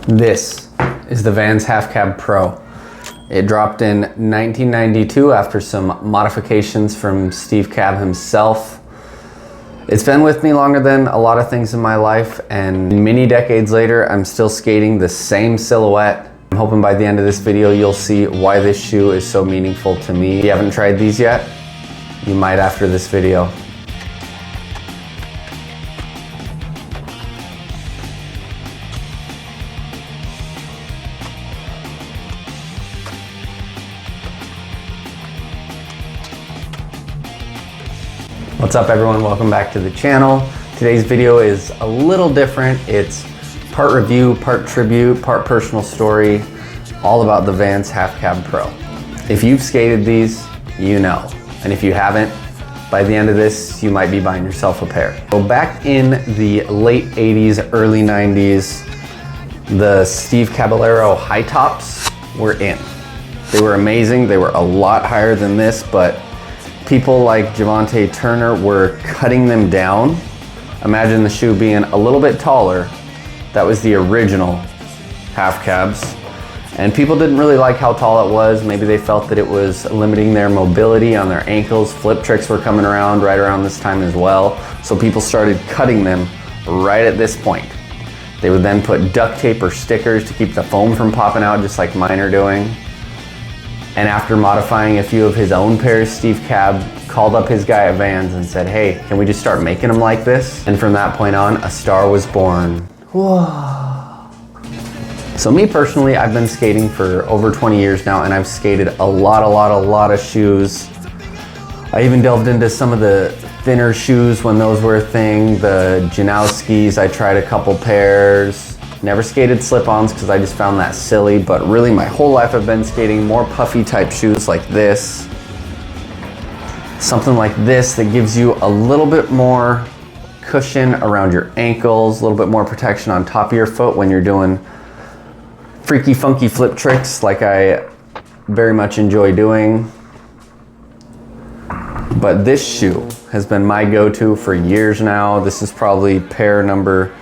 This is the Vans Half Cab Pro. It dropped in 1992 after some modifications from Steve Cab himself. It's been with me longer than a lot of things in my life, and many decades later, I'm still skating the same silhouette. I'm hoping by the end of this video, you'll see why this shoe is so meaningful to me. If you haven't tried these yet, you might after this video. What's up everyone, welcome back to the channel. Today's video is a little different. It's part review, part tribute, part personal story, all about the Vans Half Cab Pro. If you've skated these, you know. And if you haven't, by the end of this, you might be buying yourself a pair. So back in the late 80s, early 90s, the Steve Caballero high tops were in. They were amazing. They were a lot higher than this, but people like Javante Turner were cutting them down. Imagine the shoe being a little bit taller. That was the original half cabs. And people didn't really like how tall it was. Maybe they felt that it was limiting their mobility on their ankles. Flip tricks were coming around right around this time as well. So people started cutting them right at this point. They would then put duct tape or stickers to keep the foam from popping out, just like mine are doing. And after modifying a few of his own pairs, Steve Cab called up his guy at Vans and said, hey, can we just start making them like this? And from that point on, a star was born. Whoa. So me personally, I've been skating for over 20 years now, and I've skated a lot of shoes. I even delved into some of the thinner shoes when those were a thing. The Janowskis, I tried a couple pairs. Never skated slip-ons because I just found that silly, but really my whole life I've been skating more puffy type shoes like this. Something like this that gives you a little bit more cushion around your ankles, a little bit more protection on top of your foot when you're doing freaky funky flip tricks like I very much enjoy doing. But this shoe has been my go-to for years now. This is probably pair number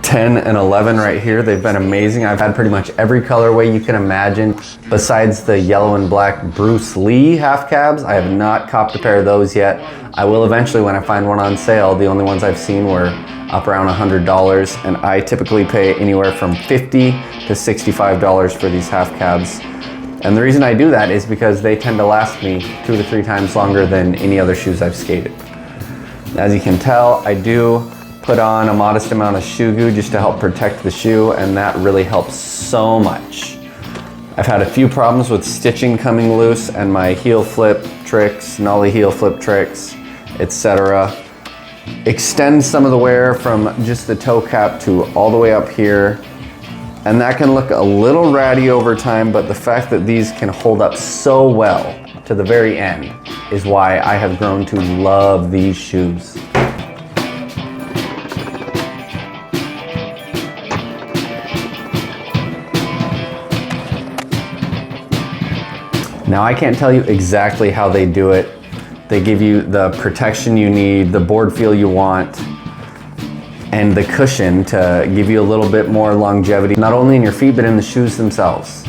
10 and 11 right here. They've been amazing. I've had pretty much every colorway you can imagine. Besides the yellow and black Bruce Lee half cabs, I have not copped a pair of those yet. I will eventually when I find one on sale. The only ones I've seen were up around $100, and I typically pay anywhere from $50 to $65 for these half cabs. And the reason I do that is because they tend to last me 2 to 3 times longer than any other shoes I've skated. As you can tell, I do put on a modest amount of shoe goo just to help protect the shoe, and that really helps so much. I've had a few problems with stitching coming loose and my heel flip tricks, nollie heel flip tricks, etc. Extend some of the wear from just the toe cap to all the way up here, and that can look a little ratty over time, but the fact that these can hold up so well to the very end is why I have grown to love these shoes. Now I can't tell you exactly how they do it. They give you the protection you need, the board feel you want, and the cushion to give you a little bit more longevity, not only in your feet, but in the shoes themselves.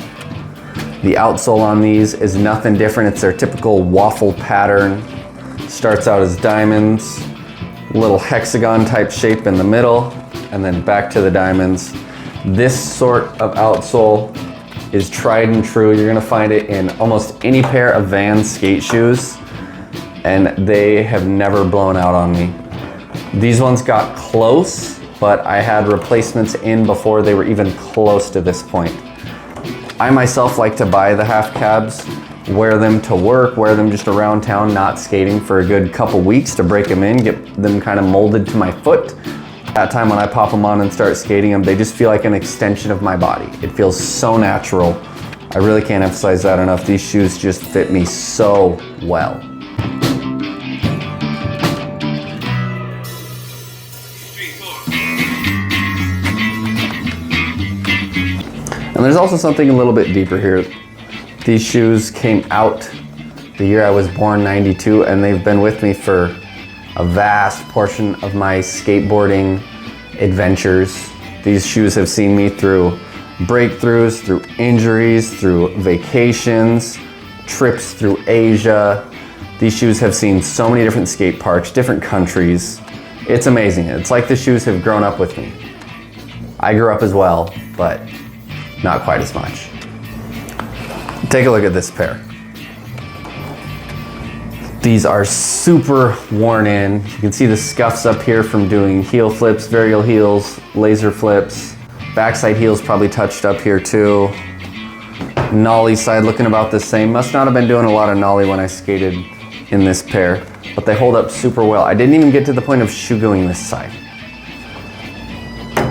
The outsole on these is nothing different. It's their typical waffle pattern. Starts out as diamonds, little hexagon type shape in the middle, and then back to the diamonds. This sort of outsole is tried and true. You're gonna find it in almost any pair of Vans skate shoes, and they have never blown out on me. These ones got close, but I had replacements in before they were even close to this point. I myself like to buy the half cabs, wear them to work, wear them just around town, not skating for a good couple weeks to break them in, get them kind of molded to my foot. That time when I pop them on and start skating them, they just feel like an extension of my body. It feels so natural. I really can't emphasize that enough. These shoes just fit me so well. And there's also something a little bit deeper here. These shoes came out the year I was born, 92, and they've been with me for a vast portion of my skateboarding adventures. These shoes have seen me through breakthroughs, through injuries, through vacations, trips through Asia. These shoes have seen so many different skate parks, different countries. It's amazing. It's like the shoes have grown up with me. I grew up as well, but not quite as much. Take a look at this pair. These are super worn in. You can see the scuffs up here from doing heel flips, varial heels, laser flips. Backside heels probably touched up here too. Nollie side looking about the same. Must not have been doing a lot of nollie when I skated in this pair, but they hold up super well. I didn't even get to the point of shoe gooing this side.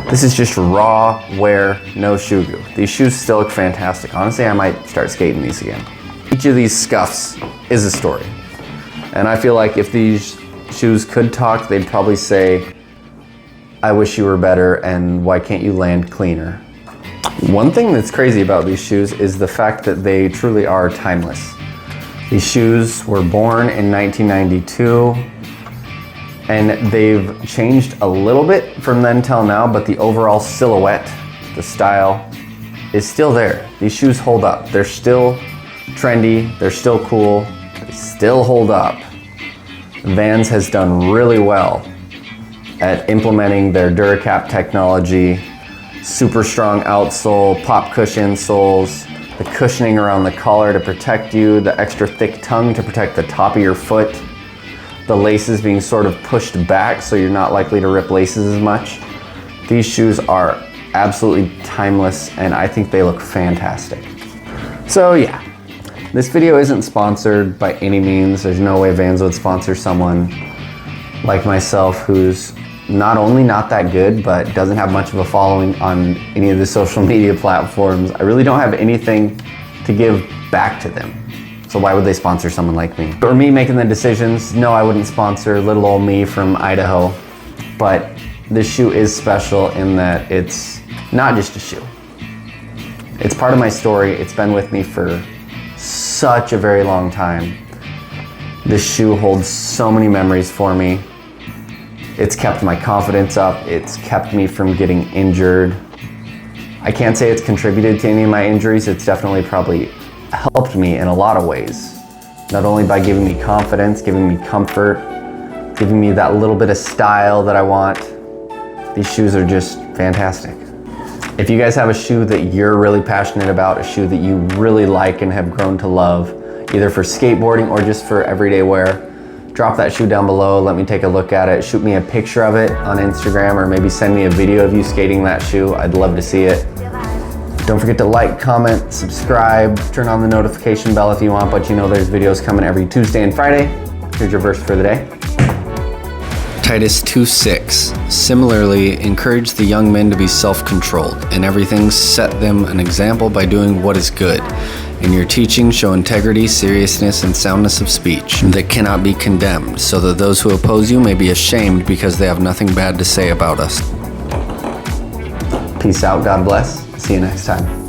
This is just raw wear, no shoe goo. These shoes still look fantastic. Honestly, I might start skating these again. Each of these scuffs is a story. And I feel like if these shoes could talk, they'd probably say, I wish you were better and why can't you land cleaner? One thing that's crazy about these shoes is the fact that they truly are timeless. These shoes were born in 1992 and they've changed a little bit from then till now, but the overall silhouette, the style is still there. These shoes hold up. They're still trendy, they're still cool, they still hold up. Vans has done really well at implementing their DuraCap technology, super strong outsole, pop cushion soles, the cushioning around the collar to protect you, the extra thick tongue to protect the top of your foot, the laces being sort of pushed back so you're not likely to rip laces as much. These shoes are absolutely timeless and I think they look fantastic. So yeah, this video isn't sponsored by any means. There's no way Vans would sponsor someone like myself who's not only not that good, but doesn't have much of a following on any of the social media platforms. I really don't have anything to give back to them. So why would they sponsor someone like me? For me making the decisions, no, I wouldn't sponsor little old me from Idaho. But this shoe is special in that it's not just a shoe. It's part of my story. It's been with me for such a very long time. This shoe holds so many memories for me. It's kept my confidence up. It's kept me from getting injured. I can't say it's contributed to any of my injuries. It's definitely probably helped me in a lot of ways. Not only by giving me confidence, giving me comfort, giving me that little bit of style that I want. These shoes are just fantastic. If you guys have a shoe that you're really passionate about, a shoe that you really like and have grown to love, either for skateboarding or just for everyday wear, drop that shoe down below, let me take a look at it, shoot me a picture of it on Instagram or maybe send me a video of you skating that shoe. I'd love to see it. Don't forget to like, comment, subscribe, turn on the notification bell if you want, but you know there's videos coming every Tuesday and Friday. Here's your verse for the day. Titus 2:6. Similarly, encourage the young men to be self-controlled. In everything, set them an example by doing what is good. In your teaching, show integrity, seriousness, and soundness of speech that cannot be condemned, so that those who oppose you may be ashamed because they have nothing bad to say about us. Peace out, God bless. See you next time.